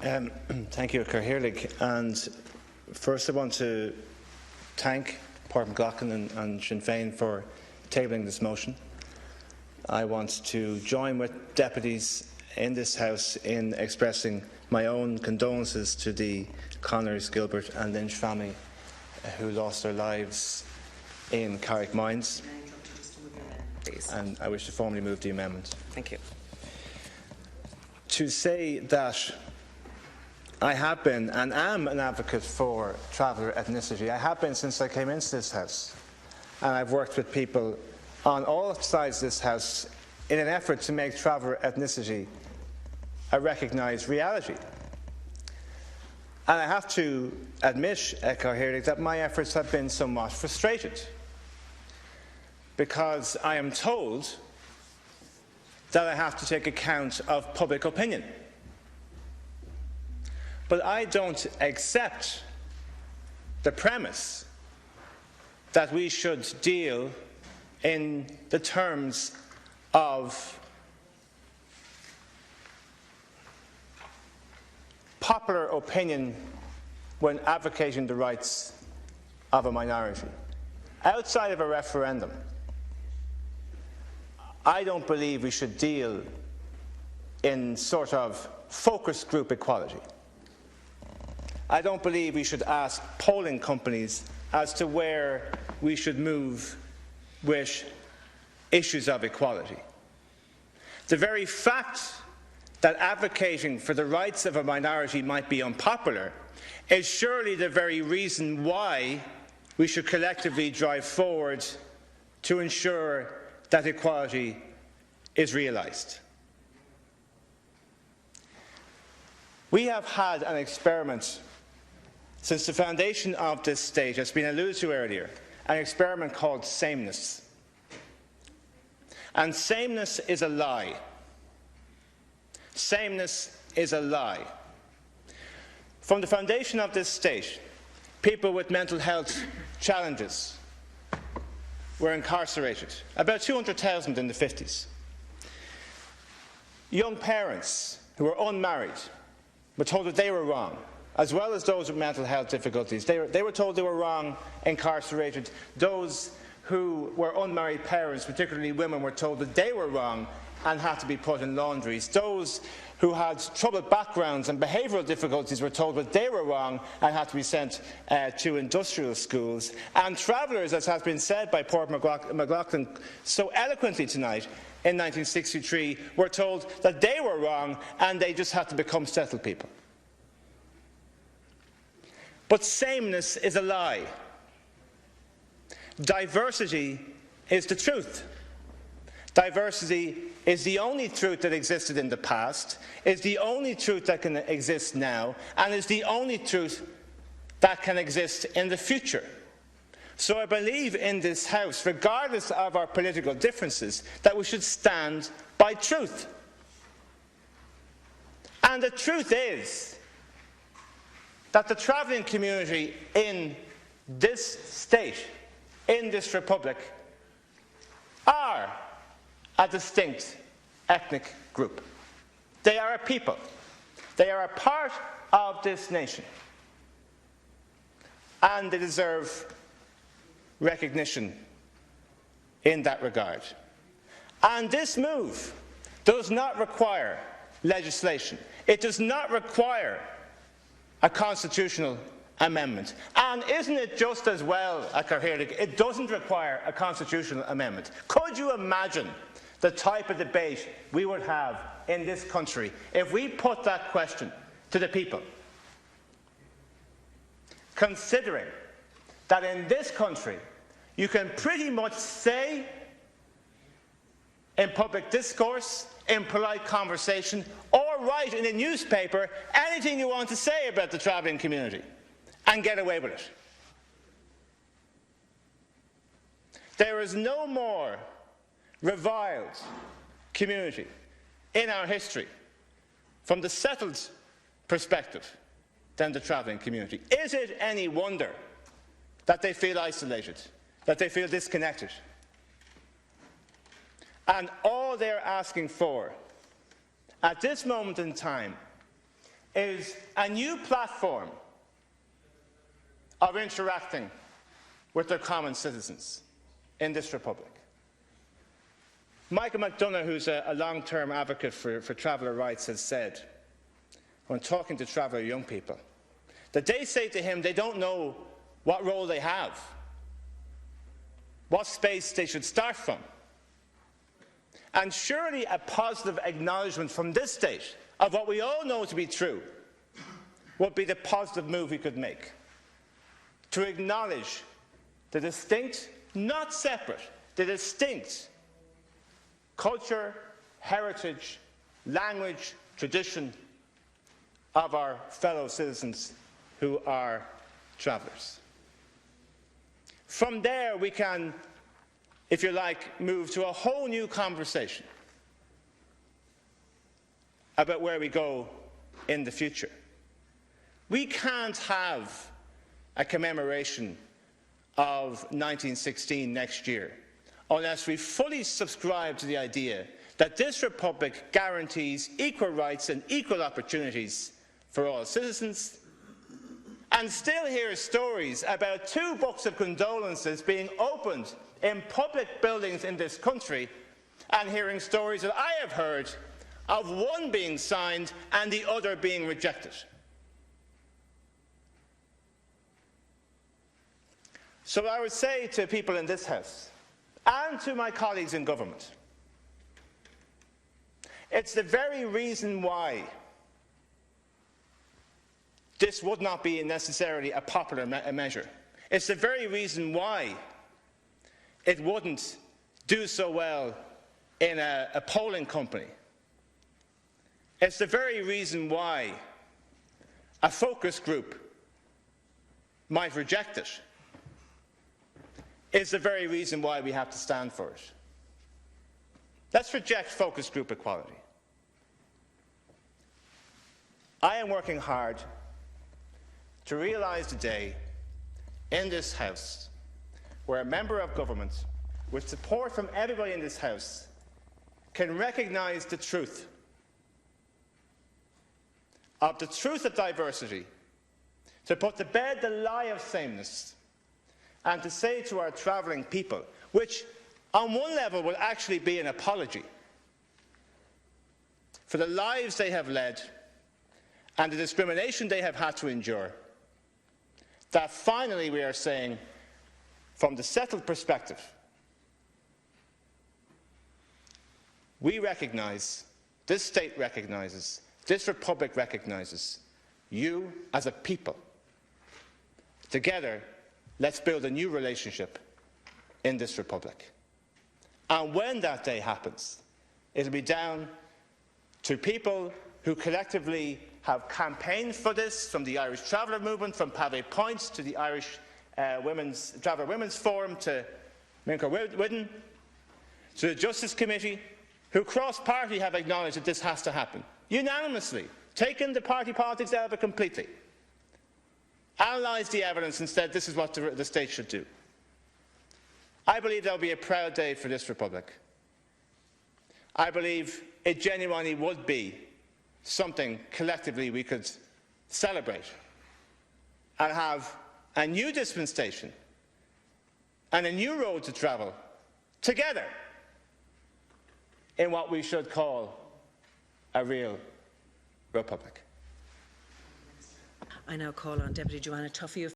Thank you, Cathaoirleach. And first I want to thank Páirc McLaughlin and Sinn Féin for tabling this motion. I want to join with deputies in this House in expressing my own condolences to the Connors, Gilbert and Lynch family who lost their lives in Carrick Mines. And I wish to formally move the amendment. Thank you. To say that I have been and am an advocate for traveller ethnicity. I have been since I came into this House, and I've worked with people on all sides of this House in an effort to make traveller ethnicity a recognised reality. And I have to admit, Cathaoirleach, that my efforts have been somewhat frustrated, because I am told that I have to take account of public opinion. But I don't accept the premise that we should deal in the terms of popular opinion when advocating the rights of a minority. Outside of a referendum, I don't believe we should deal in sort of focus group equality. I don't believe we should ask polling companies as to where we should move with issues of equality. The very fact that advocating for the rights of a minority might be unpopular is surely the very reason why we should collectively drive forward to ensure that equality is realised. We have had an experiment since the foundation of this state, as has been alluded to earlier, an experiment called sameness. And sameness is a lie. Sameness is a lie. From the foundation of this state, people with mental health challenges were incarcerated, about 200,000 in the 50s. Young parents who were unmarried were told that they were wrong, as well as those with mental health difficulties. They were told they were wrong, incarcerated. Those who were unmarried parents, particularly women, were told that they were wrong and had to be put in laundries. Those who had troubled backgrounds and behavioural difficulties were told that they were wrong and had to be sent to industrial schools. And travellers, as has been said by Páirc McLaughlin so eloquently tonight, in 1963, were told that they were wrong and they just had to become settled people. But sameness is a lie. Diversity is the truth. Diversity is the only truth that existed in the past, is the only truth that can exist now, and is the only truth that can exist in the future. So I believe in this House, regardless of our political differences, that we should stand by truth. And the truth is that the travelling community in this state, in this republic, are a distinct ethnic group. They are a people. They are a part of this nation. And they deserve recognition in that regard. And this move does not require legislation. It does not require a constitutional amendment. And isn't it just as well, Cathaoirleach, it doesn't require a constitutional amendment? Could you imagine the type of debate we would have in this country if we put that question to the people? Considering that in this country you can pretty much say in public discourse, in polite conversation, or write in a newspaper anything you want to say about the travelling community and get away with it. There is no more reviled community in our history from the settled perspective than the travelling community. Is it any wonder that they feel isolated, that they feel disconnected? And all they're asking for at this moment in time is a new platform of interacting with their common citizens in this republic. Michael McDonough, who's a long-term advocate for traveller rights, has said, when talking to traveller young people, that they say to him they don't know what role they have, what space they should start from. And surely a positive acknowledgement from this state of what we all know to be true would be the positive move we could make, to acknowledge the distinct, not separate, the distinct culture, heritage, language, tradition of our fellow citizens who are travellers. From there we can, if you like, move to a whole new conversation about where we go in the future. We can't have a commemoration of 1916 next year unless we fully subscribe to the idea that this republic guarantees equal rights and equal opportunities for all citizens, and still hear stories about 2 books of condolences being opened in public buildings in this country, and hearing stories that I have heard of one being signed and the other being rejected. So I would say to people in this House and to my colleagues in government, it's the very reason why this would not be necessarily a popular measure. It's the very reason why it wouldn't do so well in a polling company. It's the very reason why a focus group might reject it. It's the very reason why we have to stand for it. Let's reject focus group equality. I am working hard to realise the day in this House where a member of government, with support from everybody in this House, can recognise the truth of diversity, to put to bed the lie of sameness, and to say to our travelling people, which on one level will actually be an apology for the lives they have led and the discrimination they have had to endure, that finally we are saying, from the settled perspective, we recognise, this state recognises, this republic recognises you as a people. Together, let's build a new relationship in this republic. And when that day happens, it'll be down to people who collectively have campaigned for this, from the Irish Traveller Movement, from Pave Points to the Irish Traveller Women's Forum, to Minka Whidden, to the Justice Committee, who cross-party have acknowledged that this has to happen, unanimously, taken the party politics out of it completely, analysed the evidence and said this is what the state should do. I believe that will be a proud day for this republic. I believe it genuinely would be something collectively we could celebrate and have a new dispensation and a new road to travel together in what we should call a real republic. I now call on Deputy Joanna Tuffy of